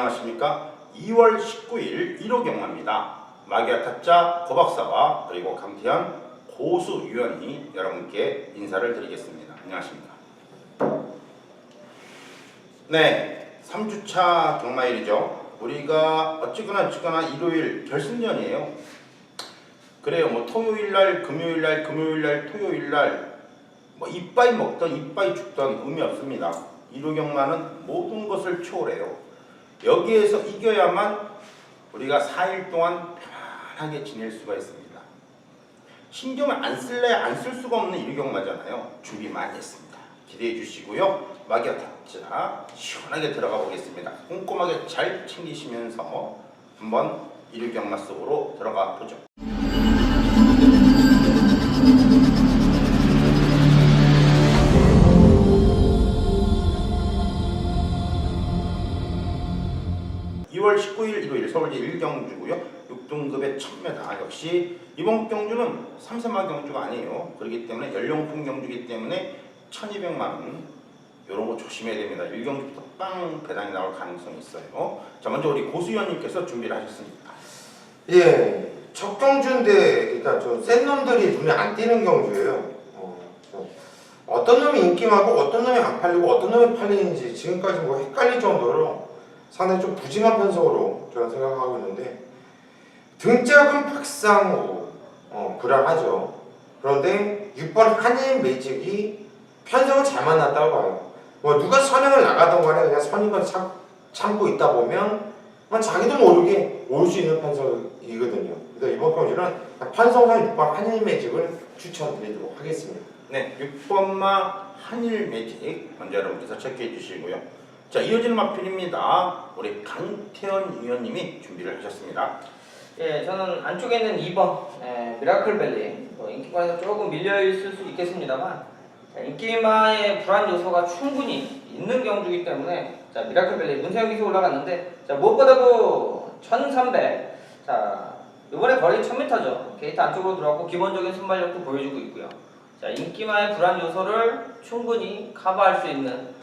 안녕하십니까. 2월 19일 1호 경마입니다. 마기아 타짜 고박사와 그리고 강태현 고수위원이 여러분께 인사를 드리겠습니다. 안녕하십니까. 네, 3주차 경마일이죠. 우리가 어찌거나 일요일 결승전이에요. 그래요. 뭐 토요일날, 금요일날, 토요일날 뭐 이빠이 먹던 이빠이 죽던 의미 없습니다. 1호 경마는 모든 것을 초월해요. 여기에서 이겨야만 우리가 4일 동안 편안하게 지낼 수가 있습니다. 신경을 안 쓸래 안 쓸 수가 없는 1호 경마잖아요. 준비 많이 했습니다. 기대해 주시고요. 마기아 타짜 시원하게 들어가 보겠습니다. 꼼꼼하게 잘 챙기시면서 한번 1호 경마 속으로 들어가 보죠. (2월 19일) 일요일 서울시 1경주고요. 6등급의 1000m. 역시 이번 경주는 3세마 경주가 아니에요. 그렇기 때문에 연령품 경주이기 때문에 1200만원 이런 거 조심해야 됩니다. 1경주부터 빵 배당이 나올 가능성이 있어요. 자, 먼저 우리 고수위원님께서 준비를 하셨습니다. 예, 첫 경주인데 일단 좀 센 놈들이 눈에 안 띄는 경주예요. 어떤 놈이 인기 많고 어떤 놈이 안 팔리고 어떤 놈이 팔리는지 지금까지 뭐 헷갈릴 정도로 상당히 좀 부진한 편성으로 저는 생각하고 있는데, 등짝은 박상우 불안하죠. 그런데 6번 한일 매직이 편성을 잘 만났다고 봐요. 뭐 누가 선행을 나가던 간에 그냥 선임을 참고 있다 보면 자기도 모르게 올 수 있는 편성이거든요. 그래서 이번 경주는 편성상 6번 한일 매직을 추천드리도록 하겠습니다. 네, 6번마 한일 매직 먼저 여러분께서 체크해 주시고요. 자, 이어지는 마필입니다. 우리 강태현 위원님이 준비를 하셨습니다. 예, 저는 안쪽에 있는 2번 미라클밸리, 인기권에서 조금 밀려있을 수 있겠습니다만, 인기마의 불안 요소가 충분히 있는 경주이기 때문에, 자, 미라클밸리 문세영 기수 올라갔는데, 자, 무엇보다도 1300, 자, 이번에 거리 1000m죠. 게이트 안쪽으로 들어왔고 기본적인 순발력도 보여주고 있고요. 자, 인기마의 불안 요소를 충분히 커버할 수 있는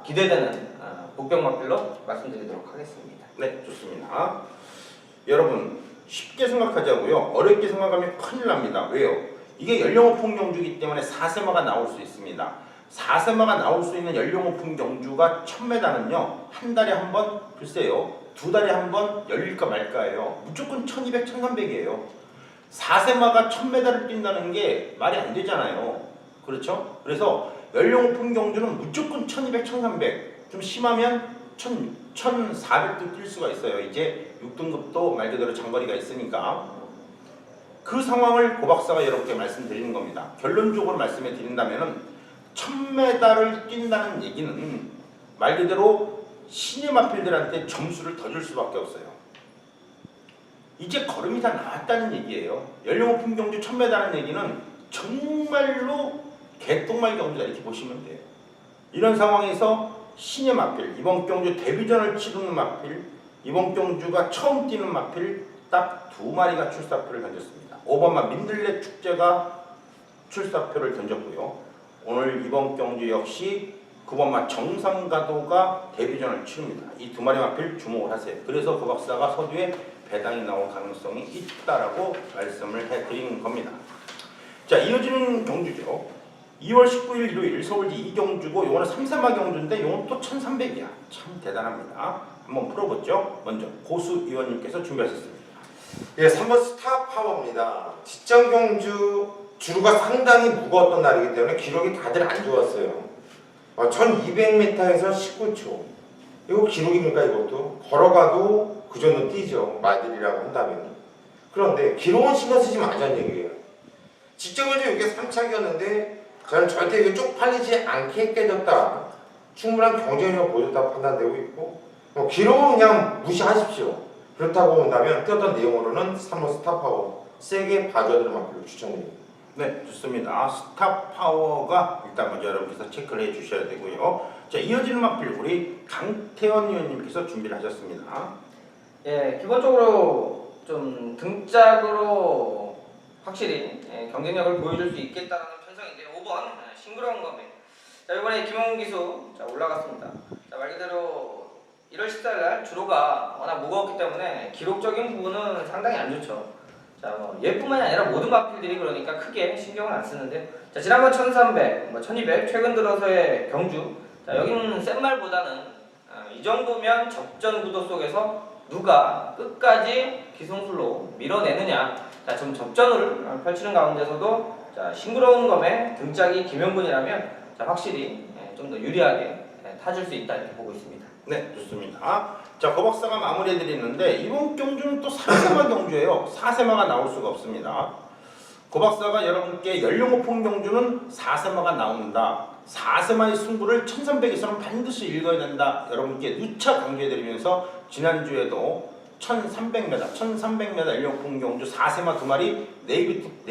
기대되는 복병마필로 말씀드리도록 하겠습니다. 네, 좋습니다. 여러분 쉽게 생각하자고요. 어렵게 생각하면 큰일 납니다. 왜요? 이게 연령오픈 경주이기 때문에 4세마가 나올 수 있습니다. 4세마가 나올 수 있는 연령오픈 경주가 1000m는요 한 달에 한 번, 글쎄요, 두 달에 한 번 열릴까 말까예요. 무조건 1200, 1300이에요. 4세마가 1000m를 뛴다는 게 말이 안 되잖아요. 그렇죠? 그래서 연령오픈 경주는 무조건 1200, 1300, 좀 심하면 1400도 뛸 수가 있어요. 이제 6등급도 말 그대로 장거리가 있으니까. 그 상황을 고박사가 여러분께 말씀드리는 겁니다. 결론적으로 말씀해 드린다면 1000m를 뛴다는 얘기는 말 그대로 신의 마필들한테 점수를 더 줄 수밖에 없어요. 이제 걸음이 다 나왔다는 얘기예요. 연령오픈 경주 1000m라는 얘기는 정말로 개똥말 경주다 이렇게 보시면 돼요. 이런 상황에서 신의 마필, 이번 경주 데뷔전을 치르는 마필, 이번 경주가 처음 뛰는 마필 딱 두 마리가 출사표를 던졌습니다. 5번마 민들레 축제가 출사표를 던졌고요. 오늘 이번 경주 역시 9번마 정상가도가 데뷔전을 치릅니다. 이 두 마리 마필 주목을 하세요. 그래서 그 박사가 서두에 배당이 나올 가능성이 있다라고 말씀을 해드린 겁니다. 자, 이어지는 경주죠. 2월 19일 일요일 서울시 2경주고 요거는 3세마 경주인데 요건 또 1300이야. 참 대단합니다. 한번 풀어보죠. 먼저 고수위원님께서 준비하셨습니다. 예, 3번 스타파워입니다. 직전 경주 주루가 상당히 무거웠던 날이기 때문에 기록이 다들 안 좋았어요. 1200m에서 19초. 이거 기록입니까? 이것도 걸어가도 그 정도 뛰죠. 말들이라고 한다면. 그런데 기록은 신경 쓰지 말자는 얘기예요. 직전 경주 이게 3차기였는데 저는 절대 이게 쪽팔리지 않게 깨졌다, 충분한 경쟁력을 보여줬다고 판단되고 있고, 기록은 그냥 무시하십시오. 그렇다고 본다면 뛰었던 내용으로는 3번 스타파워 세게 봐줘야 만큼 추천드립니다. 네, 좋습니다. 스타파워가 일단 먼저 여러분께서 체크를 해 주셔야 되고요. 자, 이어지는 마필 우리 강태현 위원님께서 준비를 하셨습니다. 예, 기본적으로 좀 등짝으로 확실히 경쟁력을 보여줄 수 있겠다는 편성인데 5번 싱그러운 겁니다. 자, 이번에 김홍 기수 자 올라갔습니다. 자, 말 그대로 1월 14일 날 주로가 워낙 무거웠기 때문에 기록적인 부분은 상당히 안 좋죠. 자, 얘뿐만이 아니라 모든 마필들이 그러니까 크게 신경을 안 쓰는데, 자, 지난번 1300, 1200 최근 들어서의 경주, 자, 여기는 센 말보다는 이 정도면 접전 구도 속에서 누가 끝까지 기승술로 밀어내느냐. 자, 좀 접전을 펼치는 가운데서도 자, 싱그러운 검의 등짝이 김영군이라면 자, 확실히 좀 더 유리하게 타줄 수 있다 이렇게 보고 있습니다. 네, 좋습니다. 자, 고박사가 마무리해드리는데 이번 경주는 또 4세마 경주예요. 4세마가 나올 수가 없습니다. 고박사가 여러분께 연령오픈 경주는 4세마가 나온다. 4세마의 승부를 1300에서는 반드시 읽어야 된다. 여러분께 누차 강조해드리면서 지난주에도 1300m 연령오픈 경주 4세마 두 마리 네이티브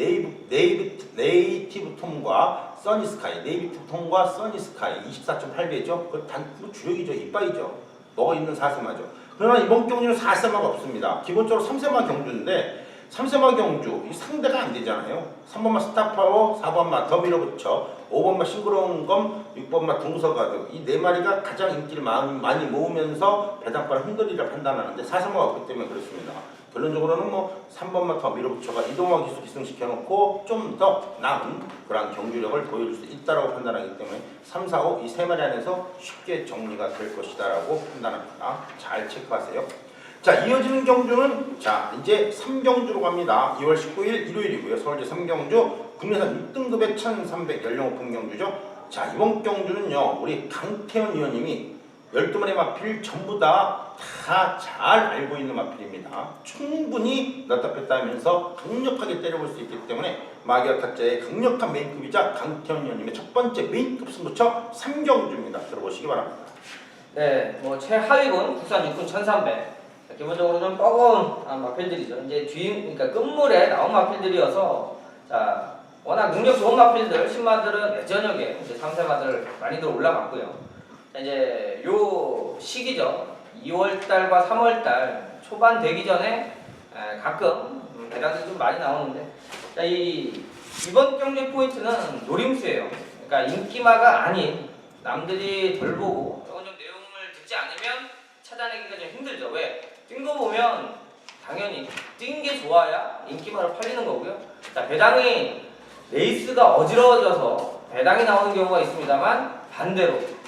톰과 써니스카이, 네이티브 톰과 써니스카이 24.8배죠. 그 주력이죠, 이빠이죠. 먹어 있는 4세마죠. 그러나 이번 경주는 4세마가 없습니다. 기본적으로 3세마 경주인데 3세마 경주 이 상대가 안 되잖아요. 3번마 스타파워, 4번마 더 밀어붙여, 5번마 싱그러운 검, 6번마 동서가득 이 네 마리가 가장 인기를 많이 모으면서 배당파를 흔들리라 판단하는데 4세마가 없기 때문에 그렇습니다. 결론적으로는 3번마 더 밀어붙여가 이동화 기수 기승시켜놓고 좀 더 나은 그런 경주력을 보여줄 수 있다고 판단하기 때문에 3, 4, 5 이 세 마리 안에서 쉽게 정리가 될 것이다라고 판단합니다. 잘 체크하세요. 자, 이어지는 경주는 자 이제 3경주로 갑니다. 2월 19일 일요일이고요. 서울제 3경주 국내산 6등급의 1300 연령오픈 경주죠. 자, 이번 경주는요 우리 강태현 위원님이 12마리 마필 전부 다 잘 알고 있는 마필입니다. 충분히 넣다 뺐다 하면서 강력하게 때려볼 수 있기 때문에 마기아 타짜의 강력한 메인급이자 강태현 위원님의 첫 번째 메인급 승부처 3경주입니다. 들어보시기 바랍니다. 네, 최하위군 국산 육군 1300. 기본적으로는 뻐거운 마필들이죠. 이제 그러니까 끝물에 나온 마필들이어서 자, 워낙 능력 좋은 마필들, 신마들은 예전역에 이제 3세마들 많이들 올라갔고요. 자, 이제 요 시기죠. 2월달과 3월달 초반 되기 전에 가끔 배당들이 좀 많이 나오는데, 자, 이번 경기 포인트는 노림수예요. 그러니까 인기마가 아닌 남들이 덜 보고 조금 좀 내용을 듣지 않으면 찾아내기가 좀 힘들죠. 왜? 뛴 거 보면 당연히 뛴 게 좋아야 인기마로 팔리는 거고요. 자, 배당이 레이스가 어지러워져서 배당이 나오는 경우가 있습니다만 반대로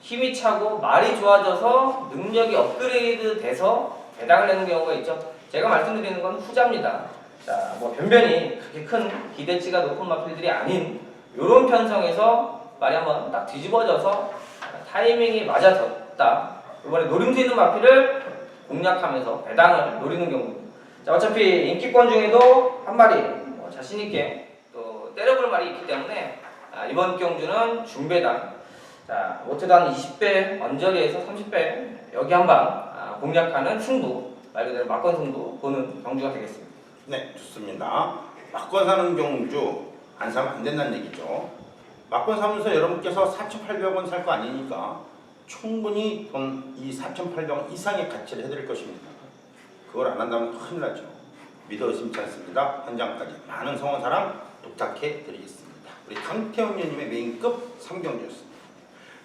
힘이 차고 말이 좋아져서 능력이 업그레이드 돼서 배당을 내는 경우가 있죠. 제가 말씀드리는 건 후자입니다. 자, 변변히 그렇게 큰 기대치가 높은 마필들이 아닌 이런 편성에서 말이 한번 딱 뒤집어져서 타이밍이 맞아졌다. 이번에 노림수 있는 마필을 공략하면서 배당을 노리는 경우입니다. 자, 어차피 인기권 중에도 한 마리 자신있게 또 때려볼 말이 있기 때문에 이번 경주는 중배당. 자, 못해도 한 20배 언저리에서 30배 여기 한방 공략하는 승부, 말 그대로 막권 승부 보는 경주가 되겠습니다. 네, 좋습니다. 막권 사는 경주 안 사면 안 된다는 얘기죠. 막권 사면서 여러분께서 4,800원 살 거 아니니까 충분히 돈 이 4,800원 이상의 가치를 해드릴 것입니다. 그걸 안 한다면 큰일 나죠. 믿어 의심치 않습니다. 현장까지 많은 성원 사랑 부탁해 드리겠습니다. 우리 강태훈 위원님의 메인급 3경주였습니다.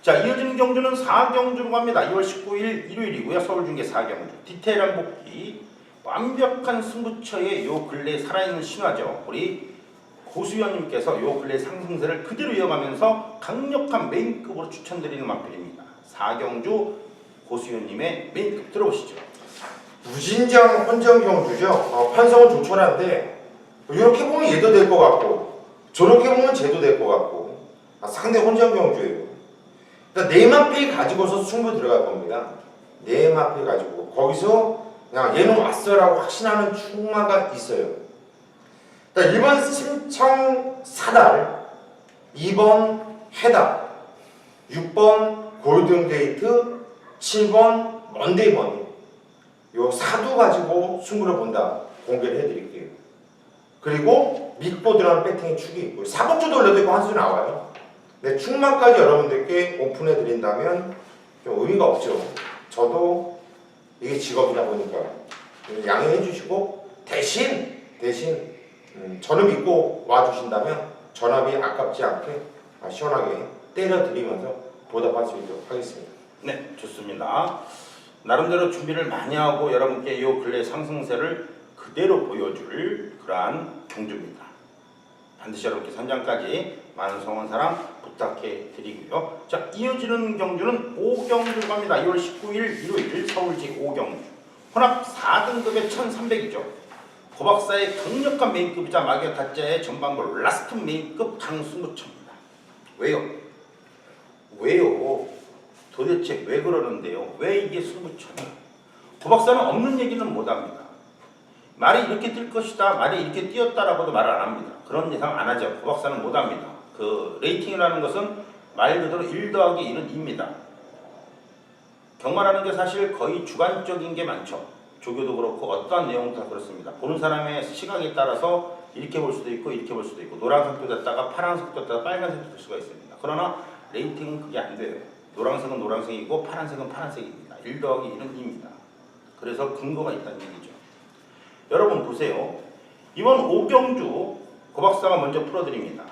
자, 이어지는 경주는 4경주로 갑니다. 2월 19일 일요일이고요. 서울중계 4경주. 디테일한 복귀, 완벽한 승부처의 요 근래에 살아있는 신화죠. 우리 고수위원님께서 요 근래 상승세를 그대로 이어가면서 강력한 메인급으로 추천드리는 마필입니다. 4경주 고수위원님의 메인급 들어보시죠. 무진장 혼전 경주죠. 판성은 조촐한데 이렇게 보면 얘도 될 것 같고 저렇게 보면 쟤도 될 것 같고 상대 혼전 경주예요. 그러니까 네 마필 가지고서 승부 들어갈 겁니다. 네 마필 가지고 거기서 그냥 얘는 왔어라고 확신하는 충마가 있어요. 1번 심청 사달, 2번 해답, 6번 골든게이트, 7번 먼데이머니. 요 사두 가지고 승부를 본다 공개를 해드릴게요. 그리고 믿고 들어가는 배팅의 축이 있고 사복주 돌려도 있고 한수 나와요. 근데 충마까지 여러분들께 오픈해 드린다면 좀 의미가 없죠. 저도 이게 직업이다 보니까 양해해 주시고 대신 저를 믿고 와주신다면 전압이 아깝지 않게 시원하게 때려 드리면서 보답할 수 있도록 하겠습니다. 네, 좋습니다. 나름대로 준비를 많이 하고 여러분께 이 근래 상승세를 그대로 보여줄 그러한 경주입니다. 반드시 여러분께 선장까지 많은 성원 사랑 부탁해 드리고요. 자, 이어지는 경주는 5경주 갑니다. 2월 19일 일요일 서울시 5경주. 혼합 4등급의 1300이죠. 고박사의 강력한 메인급이자 마개 타짜의 전반골 라스트 메인급 강승부처입니다. 왜요? 왜요? 도대체 왜 그러는데요? 왜 이게 승부처냐? 고박사는 없는 얘기는 못합니다. 말이 이렇게 뛸 것이다, 말이 이렇게 뛰었다라고도 말을 안 합니다. 그런 예상 안 하죠. 고박사는 못합니다. 그 레이팅이라는 것은 말 그대로 1 더하기 1은 2입니다. 경마라는 게 사실 거의 주관적인 게 많죠. 조교도 그렇고 어떠한 내용도 다 그렇습니다. 보는 사람의 시각에 따라서 이렇게 볼 수도 있고 이렇게 볼 수도 있고 노란색도 됐다가 파란색도 됐다가 빨간색도 될 수가 있습니다. 그러나 레이팅은 그게 안 돼요. 노란색은 노란색이고 파란색은 파란색입니다. 1 더하기 1은 2입니다. 그래서 근거가 있다는 얘기죠. 여러분 보세요. 이번 5경주 고박사가 먼저 풀어드립니다.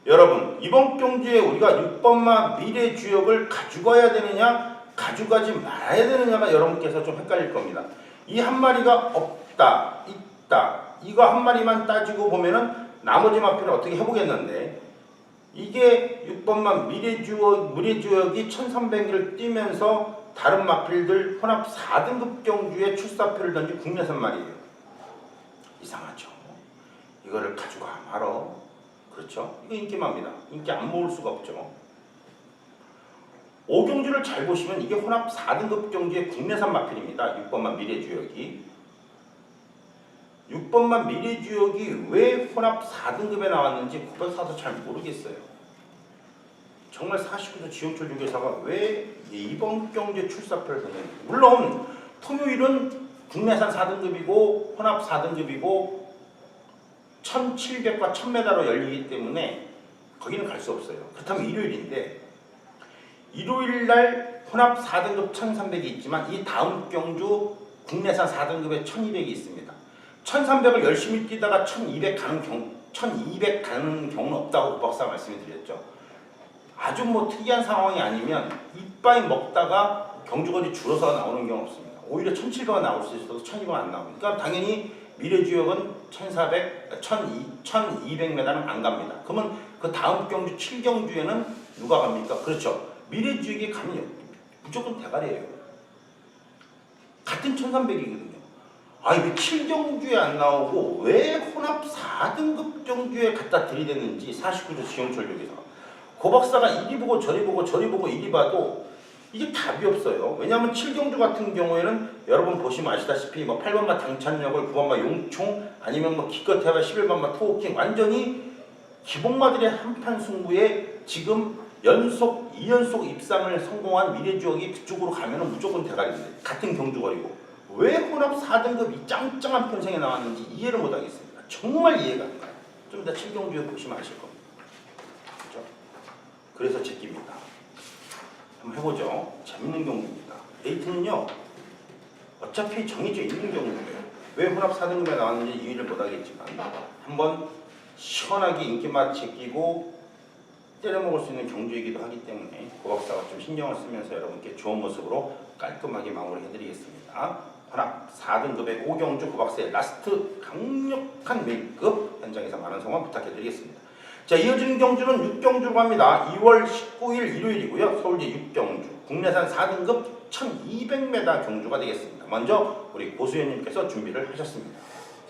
여러분 이번 경주에 우리가 6번마 미래주역을 가져가야 되느냐 가져가지 말아야 되느냐가 여러분께서 좀 헷갈릴 겁니다. 이 한 마리가 없다 있다 이거 한 마리만 따지고 보면은 나머지 마필을 어떻게 해보겠는데 이게 6번마 미래주역이 1300을 뛰면서 다른 마필들 혼합 4등급 경주에 출사표를 던진 국내산 말이에요. 이상하죠. 이거를 가져가 말어. 그렇죠? 이거 인기마입니다. 인기 안 모을 수가 없죠. 5경주를 잘 보시면 이게 혼합 4등급 경주의 국내산 마필입니다. 6번만 미래주역이. 6번만 미래주역이 왜 혼합 4등급에 나왔는지 고백사도 잘 모르겠어요. 정말 49도 지용철 유교사가 왜 이번 경주에 출사표를 던졌는지. 물론 토요일은 국내산 4등급이고 혼합 4등급이고 1700과 1000m로 열리기 때문에 거기는 갈 수 없어요. 그렇다면 일요일인데 일요일날 혼합 4등급 1300이 있지만 이 다음 경주 국내산 4등급에 1200이 있습니다. 1300을 열심히 뛰다가 1200 가는 경우는 없다고 박사가 말씀을 드렸죠. 아주 뭐 특이한 상황이 아니면 이빠이 먹다가 경주거리 줄어서 나오는 경우 없습니다. 오히려 1700가 나올 수 있어도 1200은 안 나옵니다. 그러니까 당연히 미래주역은 1200m는 안 갑니다. 그러면 그 다음 경주 7경주에는 누가 갑니까? 그렇죠. 미래주역이 가면 무조건 대가리예요. 같은 1300이거든요. 아니 왜 7경주에 안 나오고 왜 혼합 4등급 경주에 갖다 들이댔는지 49조 지용철 여기서 고박사가 이리 보고 저리 보고 저리 보고 이리 봐도 이게 답이 없어요. 왜냐하면 7경주 같은 경우에는 여러분 보시면 아시다시피 뭐 8번마 당찬역을 9번마 용총 아니면 뭐 기껏해봐 11번마 토호킹 완전히 기복마들의 한판 승부에 지금 2연속 입상을 성공한 미래주역이 그쪽으로 가면은 무조건 대가리입니다. 같은 경주거리고 왜 혼합 4등급 이 짱짱한 편성에 나왔는지 이해를 못하겠습니다. 정말 이해가 안 가요. 좀 이따 7경주에 보시면 아실 겁니다. 그렇죠? 그래서 제끼입니다. 한번 해보죠. 재밌는 경주입니다. 레이트는요 어차피 정해져 있는 경우예요. 왜 혼합 4등급에 나왔는지 이해를 못하겠지만 한번 시원하게 인기맛 제끼고 때려먹을 수 있는 경주이기도 하기 때문에 고박사가 좀 신경을 쓰면서 여러분께 좋은 모습으로 깔끔하게 마무리해드리겠습니다. 혼합 4등급의 5경주 고박사의 라스트 강력한 메이크업 현장에서 많은 성원 부탁해드리겠습니다. 자, 이어지는 경주는 6경주로 갑니다. 2월 19일 일요일이고요. 서울시 6경주 국내산 4등급 1200m 경주가 되겠습니다. 먼저 우리 고수연님께서 준비를 하셨습니다.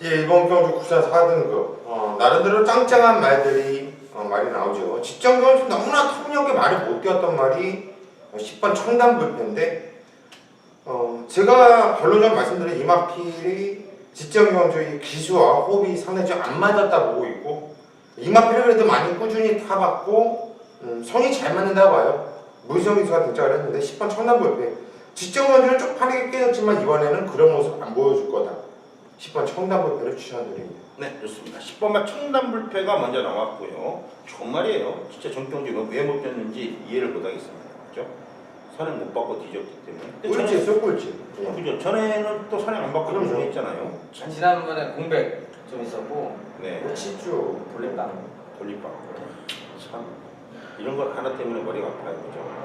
예, 이번 경주 국산 4등급 나름대로 짱짱한 말들이 말이 나오죠. 직전 경주 너무나 턱력에 말이 못 뛰었던 말이 10번 청담불패인데 제가 결론적으로 말씀드린 이 마필이 직전 경주의 기수와 호흡이 상당히 좀 안 맞았다 보고 있고 이마필을 그래도 많이 꾸준히 타봤고 성이 잘 맞는다고 봐요. 무희성 기수가 등장을 했는데 10번 청담불패 직전 경주는 쪽팔리게 깨졌지만 이번에는 그런 모습 안 보여줄 거다. 10번 청담불패를 추천드립니다. 네, 좋습니다. 10번만 청담불패가 먼저 나왔고요. 정말이에요. 진짜 전경주 왜 못 뛰었는지 이해를 못하겠습니다. 그렇죠? 선행 못 받고 뒤졌기 때문에. 꼴찌였어요, 꼴찌. 그죠? 전에는 또 선행 안 받고 그럼요. 했잖아요. 지난번에 공백 좀 있었고 네. 꼴찌죠. 돌림방 돌림방. 참 이런 걸 하나 때문에 머리가 아파요. 그죠?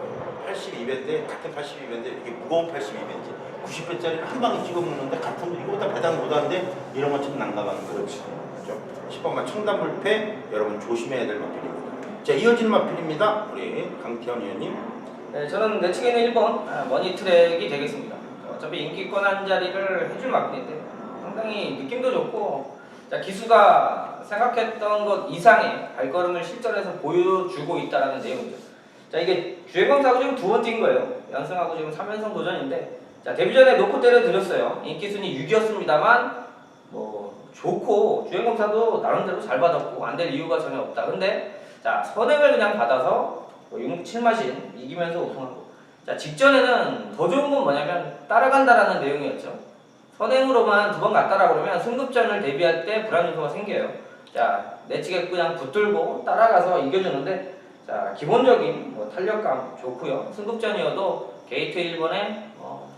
82배인데 같은 82배인데 이게 무거운 82배인지 90배짜리를 한 방에 찍어 먹는데 같은 거 이거보다 배당 못하는데 이런 건 참 난감한 거죠. 그렇죠? 10번만 청담불패 여러분 조심해야 될 마필입니다. 자, 이어지는 마필입니다. 우리 강태현 의원님. 네, 저는 내치기는 1번 머니트랙이 되겠습니다. 어차피 인기권 한 자리를 해줄 마필인데 상당히 느낌도 좋고 자, 기수가 생각했던 것 이상의 발걸음을 실전에서 보여주고 있다는 내용이죠. 자, 이게 주행검사하고 지금 2번 뛴 거예요. 연승하고 지금 3연승 도전인데 자, 데뷔전에 놓고 때려드렸어요. 인기순위 6이었습니다만 뭐 좋고 주행검사도 나름대로 잘 받았고 안 될 이유가 전혀 없다. 근데 자, 선행을 그냥 받아서 6, 7마신 이기면서 우승하고 자, 직전에는 더 좋은 건 뭐냐면 따라간다라는 내용이었죠. 선행으로만 2번 갔다라 그러면 승급전을 대비할 때 불안 요소가 생겨요. 자, 내치게 그냥 붙들고 따라가서 이겨주는데 자, 기본적인 탄력감 좋고요. 승급전이어도 게이트 1번에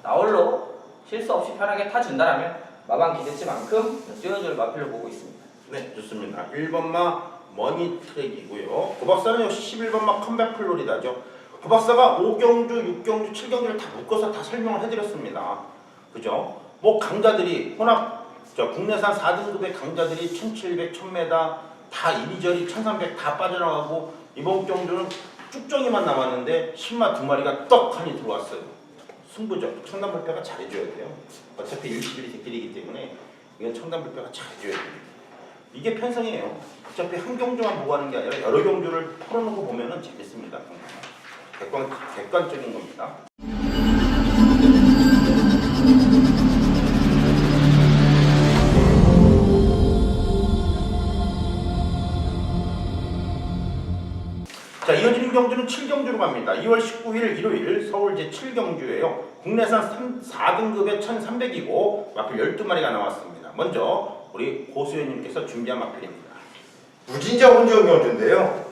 나홀로 실수 없이 편하게 타준다라면 마방 기대치만큼 뛰어줄 마필로 보고 있습니다. 네, 좋습니다. 1번마 머니트랙이고요. 고박사는 역시 11번마 컴백플로리다죠. 고박사가 5경주, 6경주, 7경주를 다 묶어서 다 설명을 해드렸습니다. 그죠? 뭐 강자들이 혼합 국내산 4등급의 강자들이 1700, 1000m 다 이리저리 1300 다 빠져나가고 이번 경주는 쭉정이만 남았는데 신마 2마리가 떡하니 들어왔어요. 승부죠. 청담불패가 잘해줘야 돼요. 어차피 1, 11이 대길이기 때문에 이건 청담불패가 잘해줘야 됩니다. 이게 편성이에요. 어차피 한 경주만 보고 하는 게 아니라 여러 경주를 풀어놓고 보면은 재밌습니다. 객관적인 겁니다. 자, 이어지는 경주는 7경주로 갑니다. 2월 19일 일요일 서울 제7경주예요. 국내산 4등급의 1300이고 마필 12마리가 나왔습니다. 먼저 우리 고수연님께서 준비한 마필입니다. 무진자 혼전 경주인데요.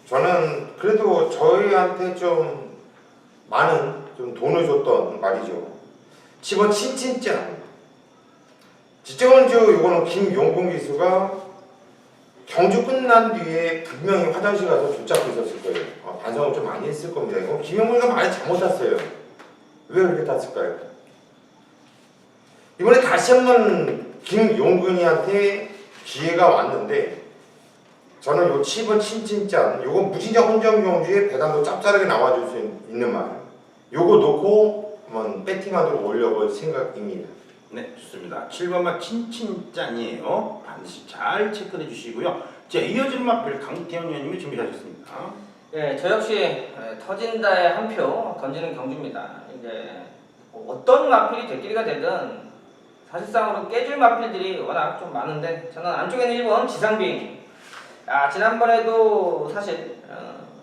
저는 그래도 저희한테 좀 많은 좀 돈을 줬던 말이죠. 10번 친친짱. 직전주 이거는 김용봉 기수가 경주 끝난 뒤에 분명히 화장실 가서 붙잡고 있었을 거예요. 반성을 좀 많이 했을 겁니다. 이거 김용봉이가 많이 잘못 탔어요. 왜 그렇게 탔을까요? 이번에 다시 한번 김용근이한테 기회가 왔는데 저는 요 7번 친친짠 요거 무진자 혼전 경주에 배당도 짭짤하게 나와줄 수 있는 말 요거 놓고 한번 배팅하도록 올려볼 생각입니다. 네, 좋습니다. 7번마 친친짠이에요. 반드시 잘 체크해 주시고요. 자, 이어지는 마필 강태현 의원님이 준비하셨습니다. 네, 저 역시 터진다의 한 표 던지는 경주입니다. 이제 어떤 마필이 대끼리가 되든 사실상으로 깨질 마필들이 워낙 좀 많은데 저는 안쪽에는 1번 지상비행. 지난번에도 사실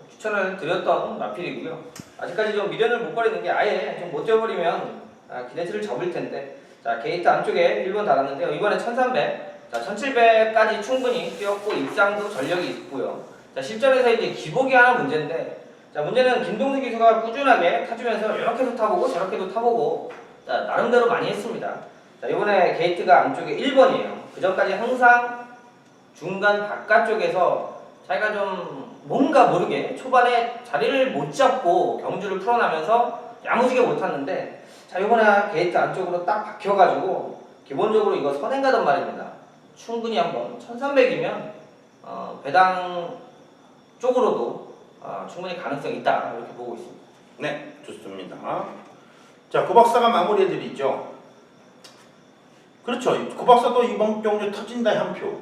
추천을 드렸던 마필이고요. 아직까지 좀 미련을 못 버리는 게 아예 좀 못 뛰어버리면 기대치를 접을 텐데 자, 게이트 안쪽에 1번 달았는데요. 이번에 1300, 자, 1700까지 충분히 뛰었고 입상도 전력이 있고요. 자, 실전에서 이제 기복이 하나 문제인데 자, 문제는 김동수 기수가 꾸준하게 타주면서 이렇게도 타보고 저렇게도 타보고 자, 나름대로 많이 했습니다. 자, 이번에 게이트가 안쪽에 1번이에요. 그 전까지 항상 중간 바깥쪽에서 자기가 좀 뭔가 모르게 초반에 자리를 못 잡고 경주를 풀어나면서 야무지게 못 탔는데 자, 이번에 게이트 안쪽으로 딱 박혀가지고 기본적으로 이거 선행 가던 말입니다. 충분히 한번 1300이면 배당 쪽으로도 충분히 가능성이 있다 이렇게 보고 있습니다. 네, 좋습니다. 자, 고박사가 마무리해드리죠. 그렇죠. 고박사도 이번 경주 터진다의 한 표.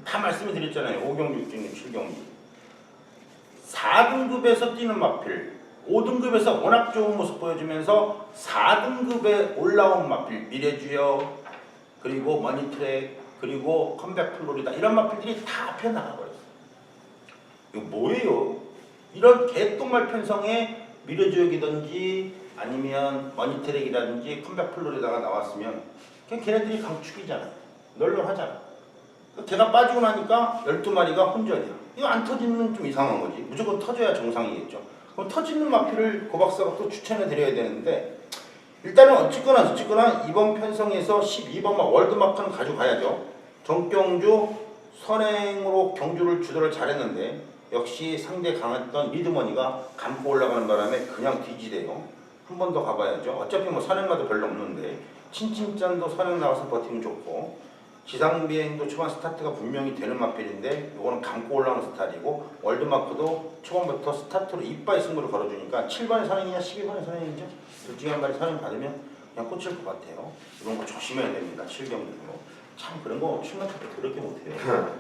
다 말씀을 드렸잖아요. 5경주, 6경주, 7경주. 4등급에서 뛰는 마필, 5등급에서 워낙 좋은 모습 보여주면서 4등급에 올라온 마필, 미래주역, 그리고 머니트랙, 그리고 컴백플로리다 이런 마필들이 다 앞에 나가버렸어요. 이거 뭐예요? 이런 개똥말 편성에 미래주역이든지 아니면 머니트랙이라든지 컴백플로리다가 나왔으면 그냥 걔네들이 강축이잖아. 널널하잖아. 걔가 빠지고 나니까 12마리가 혼전이야. 이거 안 터지면 좀 이상한 거지. 무조건 터져야 정상이겠죠. 그럼 터지는 마필을 고박사가 또 추천해 드려야 되는데 일단은 어쨌거나 이번 편성에서 12번마 월드마크는 가져가야죠. 정경주 선행으로 경주를 주도를 잘했는데 역시 상대 강했던 미드머니가 감고 올라가는 바람에 그냥 뒤지대요. 한 번 더 가봐야죠. 어차피 뭐 선행마도 별로 없는데 친친짠도 선행 나가서 버티면 좋고 지상비행도 초반 스타트가 분명히 되는 마필인데 이거는 감고 올라오는 스타일이고 월드마크도 초반부터 스타트로 이빠이 승부를 걸어주니까 7번의 선행이냐 12번의 선행이죠. 둘 중에 한 발이 선행 받으면 그냥 꽂힐 것 같아요. 이런 거 조심해야 됩니다. 7경기로. 참 그런 거 출마트 때 그렇게 못해요.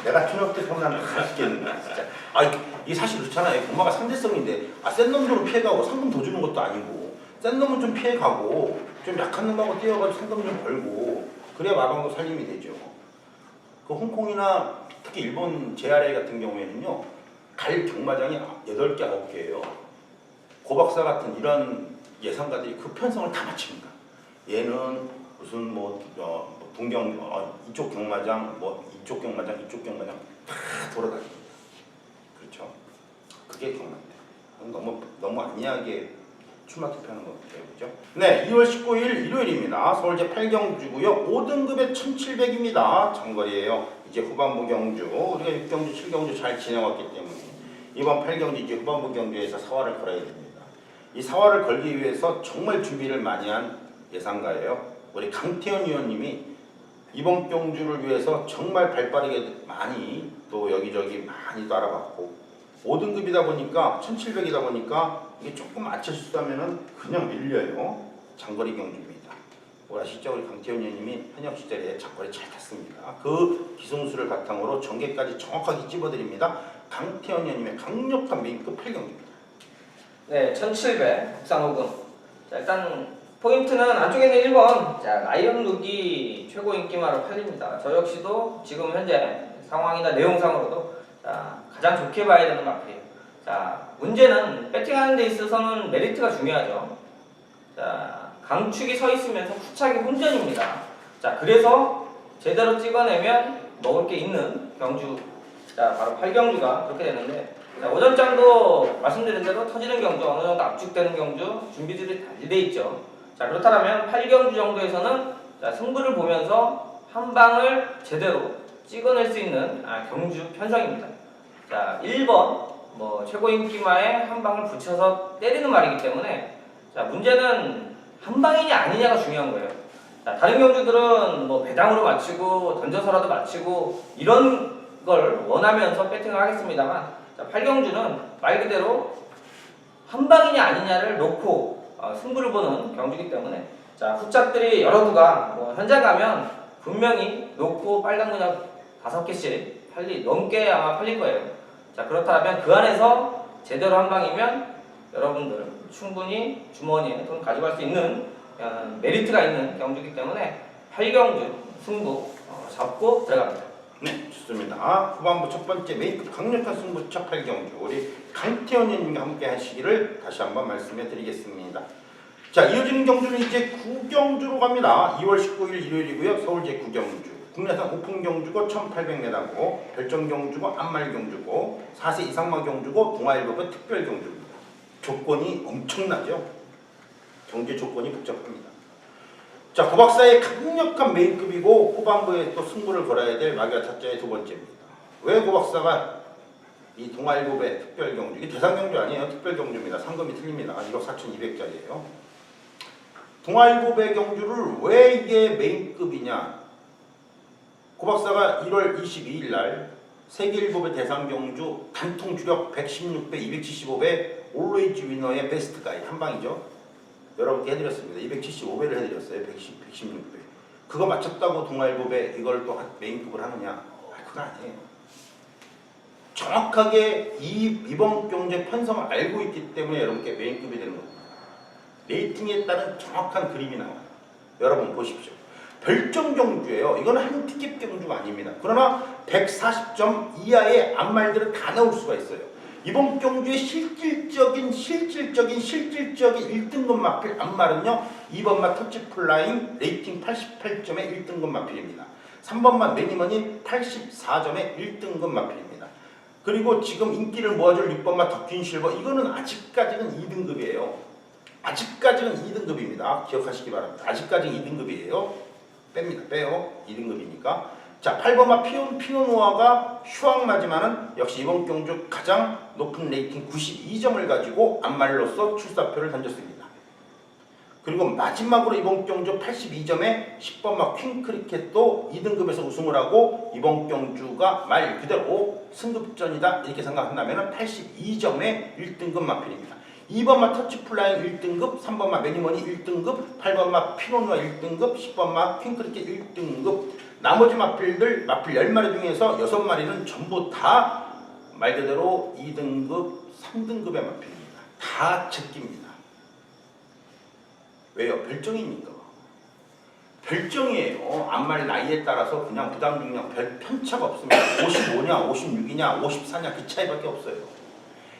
내가 출마트 때 하면 가르치겠는데 진짜. 아 이게 사실 그렇잖아요. 공마가 상대성인데 센 놈으로 피해가고 상금 더 주는 것도 아니고 센 놈은 좀 피해가고 좀 약한 놈하고 뛰어가지고 상금 좀 벌고 그래야 마방도 살림이 되죠. 그 홍콩이나 특히 일본 JRA 같은 경우에는요. 갈 경마장이 8개, 9개예요. 고박사 같은 이런 예상가들이 그 편성을 다 맞춥니다. 얘는 무슨 동경 이쪽 경마장 이쪽 경마장 다 돌아다닙니다. 그렇죠? 그게 경마인데 너무 안이하게 출마 투표하는 것 같아요. 그죠? 네, 2월 19일 일요일입니다. 서울제 8경주고요. 5등급에 1700입니다. 장거리예요. 이제 후반부 경주, 우리가 6경주, 7경주 잘 지내왔기 때문에 이번 8경주 이제 후반부 경주에서 사활을 걸어야 됩니다. 이 사활을 걸기 위해서 정말 준비를 많이 한 예상가예요. 우리 강태현 위원님이 이번 경주를 위해서 정말 발빠르게 많이 또 여기저기 많이 또 알아봤고 5등급이다 보니까 1700이다 보니까 이게 조금 맞춰 실수하면은 그냥 밀려요. 장거리 경주입니다. 뭐 아시죠? 우리 강태현 위원님이 현역 시절에 장거리 잘 탔습니다. 그 기승수를 바탕으로 전개까지 정확하게 찝어드립니다. 강태현 위원님의 강력한 메인급 8경주입니다. 네, 1700 국산 호금. 자, 일단 포인트는 안쪽에 있는 1번 자, 라이언룩이 최고 인기마로 팔립니다. 저 역시도 지금 현재 상황이나 내용상으로도 자, 가장 좋게 봐야 되는 마필이에요. 자, 문제는 배팅하는 데 있어서는 메리트가 중요하죠. 자, 강축이 서 있으면서 후착이 혼전입니다. 자, 그래서 제대로 찍어내면 먹을 게 있는 경주. 자, 바로 8경주가 그렇게 되는데 자, 오전장도 말씀드린 대로 터지는 경주, 어느 정도 압축되는 경주 준비들이 잘 돼 있죠. 자, 그렇다면 8경주 정도에서는 자, 승부를 보면서 한 방을 제대로 찍어낼 수 있는 경주 편성입니다. 자, 1번 최고 인기마에 한 방을 붙여서 때리는 말이기 때문에 자, 문제는 한 방이냐 아니냐가 중요한 거예요. 자, 다른 경주들은 배당으로 맞추고 던져서라도 맞추고 이런 걸 원하면서 배팅을 하겠습니다만 자, 8경주는 말 그대로 한 방이냐 아니냐를 놓고 승부를 보는 경주이기 때문에 자, 후짝들이 여러 구가 현장 가면 분명히 놓고 빨간 그냥 5개씩 넘게 아마 팔릴 거예요. 자, 그렇다면 그 안에서 제대로 한 방이면 여러분들 충분히 주머니에 돈 가져갈 수 있는 메리트가 있는 경주이기 때문에 8경주 승부 잡고 들어갑니다. 네, 좋습니다. 후반부 첫 번째 메이크업 강력한 승부처 8경주 우리 강태현 님과 함께 하시기를 다시 한번 말씀해 드리겠습니다. 자, 이어지는 경주는 이제 9경주로 갑니다. 2월 19일 일요일이고요. 서울제 9경주. 국내산 오픈 경주고 1800m고 별정 경주고 안말 경주고 4세 이상마 경주고 동아일보의 특별 경주입니다. 조건이 엄청나죠. 경제 조건이 복잡합니다. 자, 고박사의 강력한 메인급이고 후반부에 또 승부를 걸어야 될 마기아 타짜의 두 번째입니다. 왜 고박사가 이 동아일보의 특별 경주, 이게 대상 경주 아니에요. 특별 경주입니다. 상금이 틀립니다. 1억 4,200짜리예요. 동아일보배 경주를 왜 이게 메인급이냐? 고박사가 1월 22일 날 세계일보배 대상 경주 단통 주력 116배, 275배 올웨이즈 위너의 베스트 가이 한 방이죠. 여러분께 해드렸습니다. 275배를 해드렸어요. 116배. 그거 맞췄다고 동아일보배 이걸 또 메인급을 하느냐? 그건 아니에요. 정확하게 이번 경제 편성을 알고 있기 때문에 여러분께 메인급이 되는 겁니다. 레이팅에 따른 정확한 그림이 나와요. 여러분 보십시오. 별정 경주예요. 이거는 한 티켓 경주가 아닙니다. 그러나 140점 이하의 앞말들은 다 나올 수가 있어요. 이번 경주의 실질적인 1등급 마필 앞말은요. 2번마 터치플라잉 레이팅 88점의 1등급 마필입니다. 3번마 매니머니 84점의 1등급 마필입니다. 그리고 지금 인기를 모아줄 6번마 덕킨실버 이거는 아직까지는 2등급이에요. 아직까지는 2등급입니다. 기억하시기 바랍니다. 아직까지는 2등급이에요. 뺍니다. 빼요. 2등급이니까. 자, 8번마 피노누아가 슈왕마지만은 역시 이번 경주 가장 높은 레이팅 92점을 가지고 안말로서 출사표를 던졌습니다. 그리고 마지막으로 이번 경주 82점에 10번마 퀸크리켓도 2등급에서 우승을 하고 이번 경주가 말 그대로 승급전이다 이렇게 생각한다면 82점의 1등급 마필입니다. 2번마 터치플라잉 1등급, 3번마 매니머니 1등급, 8번마 피노누아 1등급, 10번마 퀸크리켓 1등급. 나머지 마필 10마리 중에서 6마리는 전부 다 말 그대로 2등급, 3등급의 마필입니다. 다 제끼입니다. 왜요? 별정이니까. 별정이에요. 안말 나이에 따라서 그냥 부담 중량 별 편차가 없습니다. 55냐, 56이냐, 54냐 그 차이밖에 없어요.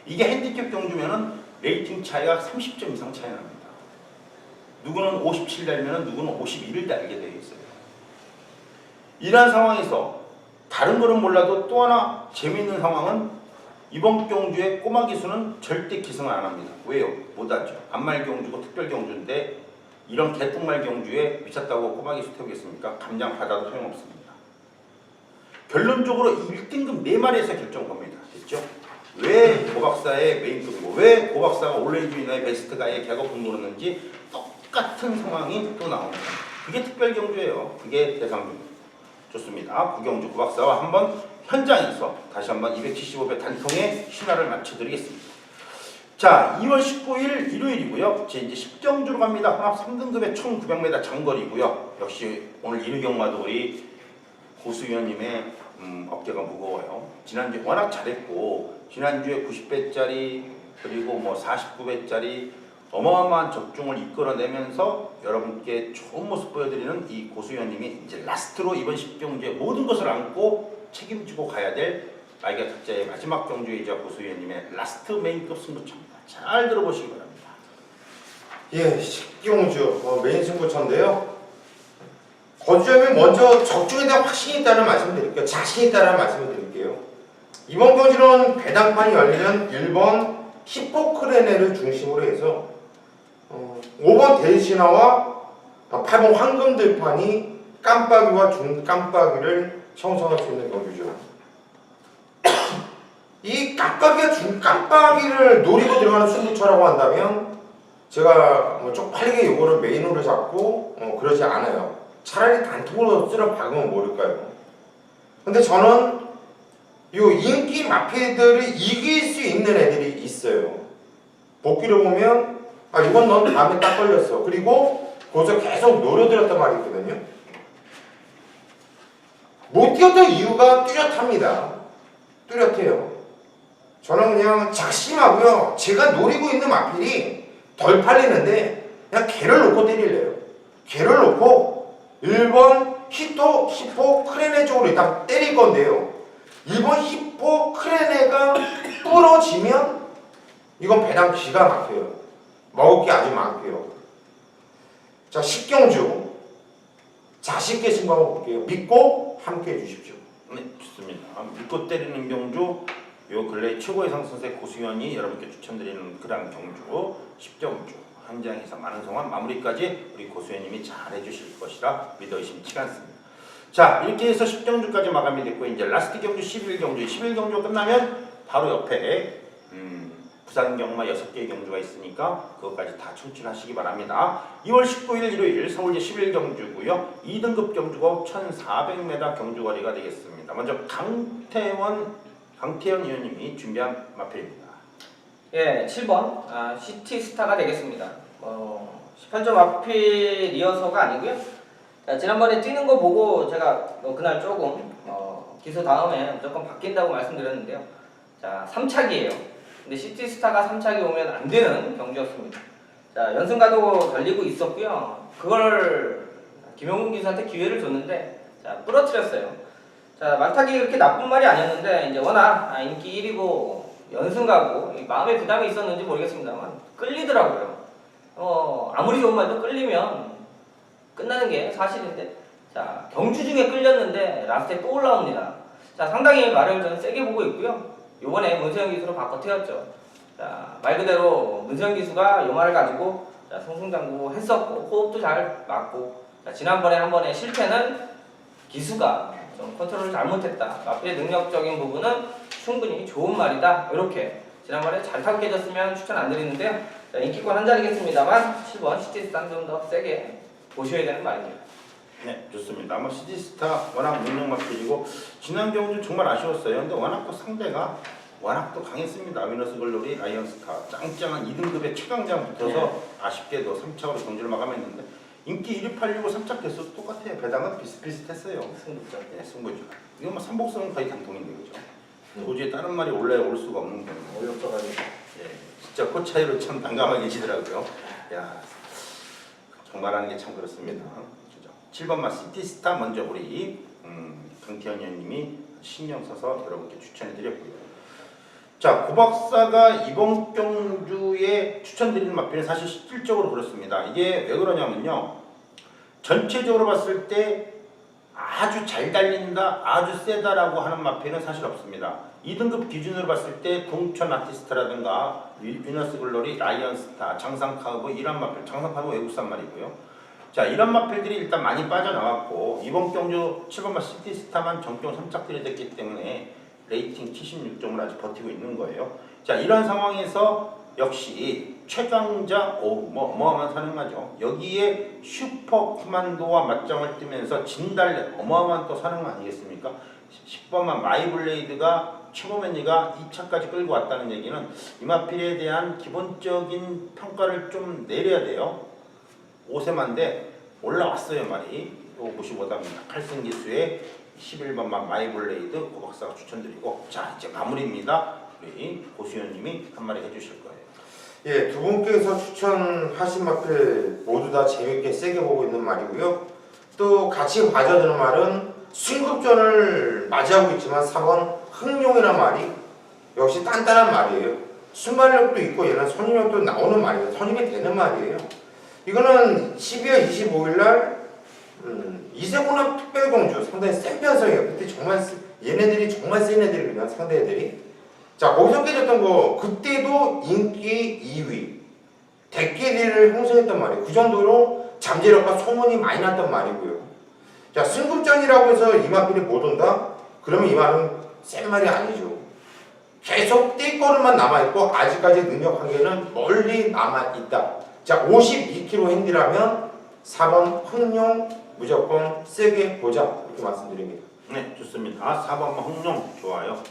이게 핸디캡 경주면은 레이팅 차이가 30점 이상 차이 납니다. 누구는 57 달면은 누구는 51을 달게 되어 있어요. 이러한 상황에서 다른 거는 몰라도 또 하나 재미있는 상황은 이번 경주의 꼬마 기수는 절대 기승을 안 합니다. 왜요? 못하죠. 안말 경주고 특별 경주인데 이런 개똥말 경주에 미쳤다고 꼬마 기수 태우겠습니까? 감장 받아도 소용없습니다. 결론적으로 1등급 4마리에서 결정 겁니다. 됐죠? 왜 고박사의 메인급이고 왜 고박사가 올레이주이나의 베스트가의 계급을 모르는지 똑같은 상황이 또 나옵니다. 그게 특별 경주예요. 그게 대상경. 좋습니다. 구경주 고박사와 한번 현장에서 다시 한번 275배 단통의 신화를 맞춰드리겠습니다. 자, 2월 19일 일요일이고요. 이제 10경주로 갑니다. 혼합 3등급의 1900m 장거리고요. 역시 오늘 이르경마도 우리 고수위원님의 어깨가 무거워요. 지난주에 워낙 잘했고 지난주에 90배짜리 그리고 뭐 49배짜리 어마어마한 적중을 이끌어내면서 여러분께 좋은 모습 보여드리는 이 고수위원님이 이제 라스트로 이번 10경주에 모든 것을 안고 책임지고 가야 될 말기가 탁자의 마지막 경주이자 고수위원님의 라스트 메인급 승부처입니다. 잘 들어보시기 바랍니다. 예, 10경주 메인 승부처인데요. 거주자면 먼저 적중에 대한 확신이 있다는 말씀을 드릴게요. 자신 있다는 말씀을 드릴게요. 이번 경주는 배당판이 열리는 1번 히포크레네를 중심으로 해서 5번 대신화와 8번 황금들판이 깜빡이와 중깜빡이를 형성할 수 있는 경주죠. 이 깜빡이와 중깜빡이를 노리고 들어가는 승부처라고 한다면 제가 뭐 쪽팔리게 요거를 메인으로 잡고 그러지 않아요. 차라리 단통으로 쓸어 박으면 모를까요? 근데 저는 요 인기 마피들을 이길 수 있는 애들이 있어요. 복귀를 보면 이건 넌 다음에 딱 걸렸어. 그리고 거기서 계속 노려들었단 말이 있거든요. 못 뛰었던 이유가 뚜렷합니다. 뚜렷해요. 저는 그냥 작심하고요. 제가 노리고 있는 마필이 덜 팔리는데 그냥 개를 놓고 때릴래요. 개를 놓고 1번 히포 크레네 쪽으로 일단 때릴 건데요. 1번 히포 크레네가 부러지면 이건 배당 기가 막혀요. 먹을 게 아주 많고요. 자, 10경주 자신있게 승부한번 볼게요. 믿고 함께 해주십시오. 네, 좋습니다. 믿고 때리는 경주 요 근래 최고의 상승세 고수위원이 여러분께 추천드리는 그런 경주 10경주 현장에서 많은 성원 마무리까지 우리 고수위원님이 잘 해주실 것이라 믿어 의심치 않습니다. 자, 이렇게 해서 10경주까지 마감이 됐고 이제 라스트 경주 11경주 11경주 끝나면 바로 옆에 부산 경마 6개의 경주가 있으니까 그것까지 다 청취하시기 바랍니다. 2월 19일 일요일 서울제 11경주고요. 2등급 경주가 1400m 경주거리가 되겠습니다. 먼저 강태현 의원님이 준비한 마필입니다. 예, 7번 시티스타가 되겠습니다. 18점 마필이어서가 아니고요. 자, 지난번에 뛰는 거 보고 제가 그날 조금 기수 다음에 무조건 바뀐다고 말씀드렸는데요. 자, 3차기예요. 근데 시티스타가 3차기 오면 안 되는 경주였습니다. 자, 연승가도 달리고 있었고요. 그걸 김영훈 기수한테 기회를 줬는데 자, 부러뜨렸어요. 자, 말타기 그렇게 나쁜 말이 아니었는데 이제 워낙 인기 1위고 연승가고 마음에 부담이 있었는지 모르겠습니다만 끌리더라고요. 아무리 좋은 말도 끌리면 끝나는 게 사실인데 자, 경주 중에 끌렸는데 라스트에 또 올라옵니다. 자, 상당히 말을 저는 세게 보고 있고요. 요번에 문세영 기수로 바꿔 태웠죠. 자, 말 그대로 문세영 기수가 요 말을 가지고 자, 승승장구 했었고 호흡도 잘 맞고 자, 지난번에 한 번의 실패는 기수가 좀 컨트롤을 잘못했다. 마필의 능력적인 부분은 충분히 좋은 말이다. 이렇게 지난번에 잘 타고 깨졌으면 추천 안 드리는데요. 자, 인기권 한 자리겠습니다만 7번 시티스탄 좀 더 세게 보셔야 되는 말입니다. 네, 좋습니다. 뭐 시티스타 워낙 능력 마필이고 지난 경주 정말 아쉬웠어요. 근데 워낙 또 상대가 워낙 또 강했습니다. 위너스 글로리, 라이언스타 짱짱한 2등급의 최강자가 붙어서 아쉽게도 3차로 경주를 마감했는데 인기 1위 865 3차 개수 똑같아요. 배당은 비슷비슷했어요. 승부죠. 네, 승부죠. 이거 뭐 삼복승은 거의 단통인데 그죠? 도저히 다른 말이 올 수가 없는 경우. 어렵어가지고. 예, 진짜 그 차이로 참 난감하게 계시더라고요. 야, 정말하는 게 참 그렇습니다. 그죠? 7번마 시티스타 먼저 우리 강태현 의원님이 신경 써서 여러분께 추천해드렸고요. 자, 고박사가 이번 경주에 추천드리는 마필은 사실 실질적으로 그렇습니다. 이게 왜 그러냐면요. 전체적으로 봤을 때 아주 잘 달린다, 아주 세다라고 하는 마필은 사실 없습니다. 2등급 기준으로 봤을 때 동천 아티스트라든가 위너스 글로리, 라이언스타, 장상카우보 이런 마필, 장상카우보 외국산 말이고요. 자, 이런 마필들이 일단 많이 빠져나왔고 이번 경주 7번마 시티스타만 정경 3착들이 됐기 때문에 레이팅 76점을 아직 버티고 있는 거예요. 자, 이런 상황에서 역시 최강자 어마어마한 사냥마죠. 여기에 슈퍼 코만도와 맞짱을 뜨면서 진달래 어마어마한 또 사냥마 아니겠습니까? 10번만 마이블레이드가 최고맨이가 2차까지 끌고 왔다는 얘기는 이마필에 대한 기본적인 평가를 좀 내려야 돼요. 5세만데 올라왔어요 말이. 이거 보시보답니다. 칼승기수의 11번만 마이블레이드 고박사가 추천드리고 자 이제 마무리입니다. 우리 고수연님이 한 마디 해주실 거예요. 예, 두 분께서 추천하신 마필 모두 다 재밌게 세게 보고 있는 말이고요. 또 같이 봐줘드는 말은 승급전을 맞이하고 있지만 4번 흥룡이란 말이 역시 단단한 말이에요. 순발력도 있고 얘는 선임력도 나오는 말이에요. 선임이 되는 말이에요. 이거는 12월 25일날 이세곤합 특별공주 상당히 센 편성이에요. 그때 정말 얘네들이 정말 센 애들이거든요. 상대 애들이. 자, 거기서 깨졌던 거 그때도 인기 2위 대끼리를 형성했단 말이에요. 그 정도로 잠재력과 소문이 많이 났단 말이고요. 자, 승급전이라고 해서 이 마필이 못 온다? 그러면 이 말은 센 말이 아니죠. 계속 뛸거름만 남아있고 아직까지 능력 한계는 멀리 남아있다. 자, 52kg 핸디라면 4번 흥룡 무조건 세게 보자 이렇게 말씀드립니다. 네, 좋습니다. 4번만 흥룡 좋아요.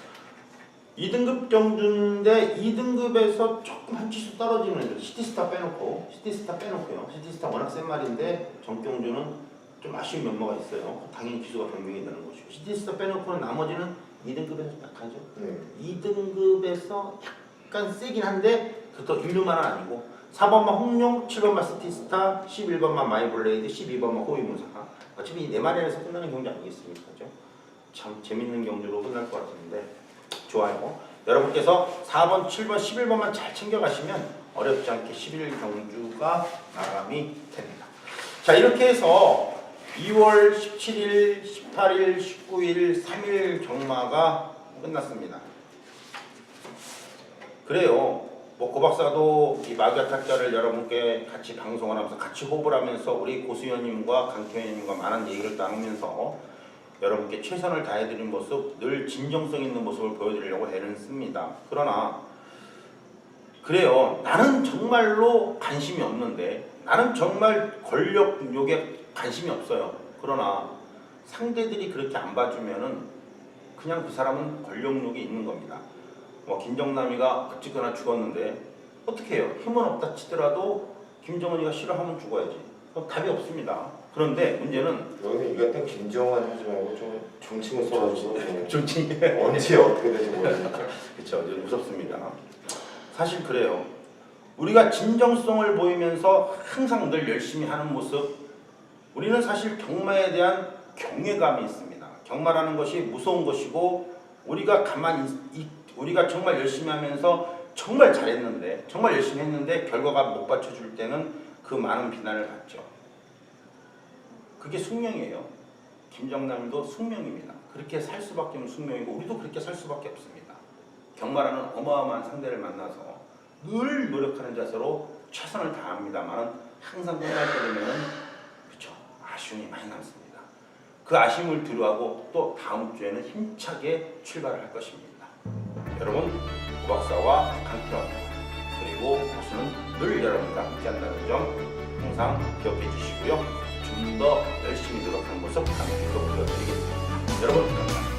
2등급 경주인데 2등급에서 조금 한 치수 떨어지는 시티스타 빼놓고요. 시티스타 워낙 센 말인데 정경주는 좀 아쉬운 면모가 있어요. 당연히 기수가 변경이 되는 것이고 시티스타 빼놓고는 나머지는 2등급에서 약하죠. 2등급에서 약간 세긴 한데 그것도 1류만은 아니고 4번만 홍룡, 7번만 시티스타, 11번만 마이블레이드, 12번만 호위무사가 어차피 이 4마리에서 끝나는 경주 아니겠습니까? 그죠? 참 재밌는 경주로 끝날 것 같은데 좋아요. 여러분께서 4번, 7번, 11번만 잘 챙겨가시면 어렵지 않게 11일 경주가 마감이 됩니다. 자, 이렇게 해서 2월 17일, 18일, 19일, 3일 경마가 끝났습니다. 그래요. 뭐 고박사도 이 마귀와 탈자를 여러분께 같이 방송을 하면서 같이 호흡을 하면서 우리 고수연님과 강태현님과 많은 얘기를 나누면서 여러분께 최선을 다해드린 모습, 늘 진정성 있는 모습을 보여드리려고 애를 씁니다. 그러나 그래요. 나는 정말로 관심이 없는데 나는 정말 권력욕에 관심이 없어요. 그러나 상대들이 그렇게 안 봐주면은 그냥 그 사람은 권력욕이 있는 겁니다. 뭐 김정남이가 어쨌거나 죽었는데 어떻게 해요? 힘은 없다 치더라도 김정은이가 싫어하면 죽어야지. 답이 없습니다. 그런데 문제는 여기는 이 같은 김정은 하지 말고 좀 존칭을 써가지고 존칭 언제 어떻게 될지 모르니까. 그렇죠. 무섭습니다. 사실 그래요. 우리가 진정성을 보이면서 항상 늘 열심히 하는 모습, 우리는 사실 경마에 대한 경외감이 있습니다. 경마라는 것이 무서운 것이고 우리가 우리가 정말 열심히 하면서 정말 잘했는데 정말 열심히 했는데 결과가 못 받쳐줄 때는 그 많은 비난을 받죠. 그게 숙명이에요. 김정남도 숙명입니다. 그렇게 살 수밖에 없는 숙명이고 우리도 그렇게 살 수밖에 없습니다. 경마라는 어마어마한 상대를 만나서 늘 노력하는 자세로 최선을 다합니다만 항상 끝날 때 되면 그렇죠. 아쉬움이 많이 남습니다. 그 아쉬움을 뒤로하고 또 다음 주에는 힘차게 출발을 할 것입니다. 여러분, 고박사와 강태원 그리고 복수는 늘 여러분과 함께한다는 점 항상 기억해 주시고요. 좀 더 열심히 노력하는 모습 함께 또 보여드리겠습니다. 여러분 감사합니다.